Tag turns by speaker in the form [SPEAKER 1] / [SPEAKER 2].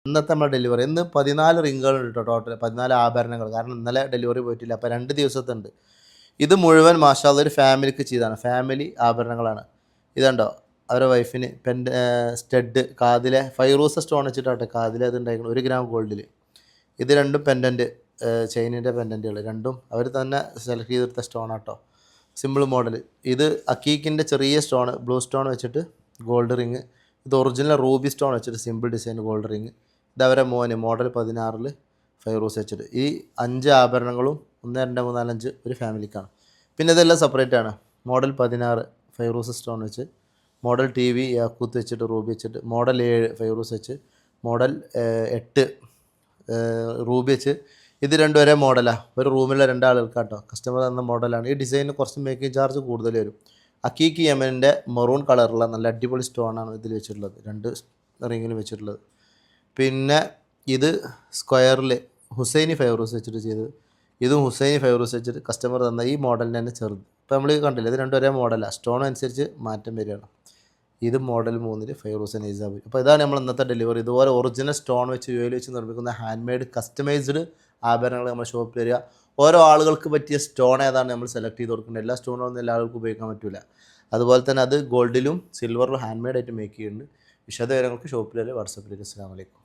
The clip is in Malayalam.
[SPEAKER 1] ഇന്നത്തെ നമ്മുടെ ഡെലിവറി ഇന്ന് 14 റിങ്ങുകളുണ്ട് കേട്ടോ, ടോട്ടൽ 14 ആഭരണങ്ങൾ. കാരണം ഇന്നലെ ഡെലിവറി പോയിട്ടില്ല, അപ്പോൾ 2 ദിവസത്തുണ്ട്. ഇത് മുഴുവൻ മാഷാ അല്ലാഹ് ഒരു ഫാമിലിക്ക് ചെയ്താണ്, ഫാമിലി ആഭരണങ്ങളാണ്. ഇതുണ്ടോ അവരുടെ വൈഫിന് സ്റ്റഡ് കാതിലെ ഫൈറൂസ സ്റ്റോൺ വെച്ചിട്ടാട്ടെ കാതിലെ അത് ഉണ്ടായിരിക്കണം 1 ഗ്രാം ഗോൾഡിൽ. ഇത് രണ്ടും പെൻഡൻറ്റ്, ചെയിനിൻ്റെ പെൻഡൻറ്റുകൾ രണ്ടും അവർ തന്നെ സെലക്ട് ചെയ്തെടുത്ത സ്റ്റോണാട്ടോ. Simple model. ഇത് അക്കീക്കിൻ്റെ ചെറിയ സ്റ്റോൺ ബ്ലൂ സ്റ്റോൺ വെച്ചിട്ട് ഗോൾഡ് റിങ്. ഇത് ഒറിജിനൽ റൂബി സ്റ്റോൺ വെച്ചിട്ട് സിമ്പിൾ ഡിസൈൻ ഗോൾഡ് റിങ്. ഇതവരെ മോന് മോഡൽ 16 ഫൈറൂസ് വെച്ചിട്ട്. ഈ 5 ആഭരണങ്ങളും 1 2 3 4 5 ഒരു ഫാമിലിക്കാണ്. പിന്നെ ഇതെല്ലാം സെപ്പറേറ്റ് ആണ്. മോഡൽ 16 ഫൈറൂസ് സ്റ്റോൺ വെച്ച്, മോഡൽ TV യാക്കൂത്ത് വെച്ചിട്ട് റൂബി വെച്ചിട്ട്, മോഡൽ 7 ഫൈറൂസ് വെച്ച്, മോഡൽ 8 റൂബി വെച്ച്. ഇത് രണ്ടും ഒരേ മോഡലാണ്, ഒരു റൂമിലെ 2 ആളുകൾക്കാട്ടോ. കസ്റ്റമർ തന്ന മോഡലാണ്. ഈ ഡിസൈനിന് കുറച്ച് മേക്കിംഗ് ചാർജ് കൂടുതൽ വരും. അക്കീക്ക് യമനിൻ്റെ മെറൂൺ കളറുള്ള നല്ല അടിപൊളി സ്റ്റോണാണ് ഇതിൽ വെച്ചിട്ടുള്ളത്, 2 റിങ്ങിൽ വെച്ചിട്ടുള്ളത്. പിന്നെ ഇത് സ്ക്വയറിൽ ഹുസൈനി ഫൈറൂസ് വെച്ചിട്ട് ചെയ്തത്. ഇതും ഹുസൈനി ഫൈറൂസ് വെച്ചിട്ട് കസ്റ്റമർ തന്ന ഈ മോഡലിന് തന്നെ ചെറുത്. ഇപ്പോൾ നമ്മൾ കണ്ടില്ല, ഇത് രണ്ടും ഒരേ മോഡലാണ്, സ്റ്റോൺ അനുസരിച്ച് മാറ്റം വരികയാണ്. ഇത് മോഡൽ 3 ഫൈറൂസ് നൈസാബ്. അപ്പോൾ ഇതാണ് നമ്മൾ ഇന്നത്തെ ഡെലിവറി. ഇതുപോലെ ഒറിജിനൽ സ്റ്റോൺ വെച്ച് യുഎയിൽ വെച്ച് നിർമ്മിക്കുന്ന ഹാൻഡ് മെയ്ഡ് കസ്റ്റമൈസ്ഡ് ആഭരണങ്ങൾ നമ്മുടെ ഷോപ്പിൽ വരിക. ഓരോ ആളുകൾക്ക് പറ്റിയ സ്റ്റോൺ ഏതാണ് നമ്മൾ സെലക്ട് ചെയ്ത് കൊടുക്കേണ്ടത്. എല്ലാ സ്റ്റോണൊന്നും എല്ലാ ആൾക്കും ഉപയോഗിക്കാൻ പറ്റില്ല. അതുപോലെ തന്നെ അത് ഗോൾഡിലും സിൽവറിലും ഹാൻഡ് മെയ്ഡ് ആയിട്ട് മേക്ക് ചെയ്യുന്നുണ്ട്. വിശദവിവരങ്ങൾക്ക് ഷോപ്പിൽ വാട്സപ്പിലേക്ക്. അസ്സലാമു അലൈക്കും.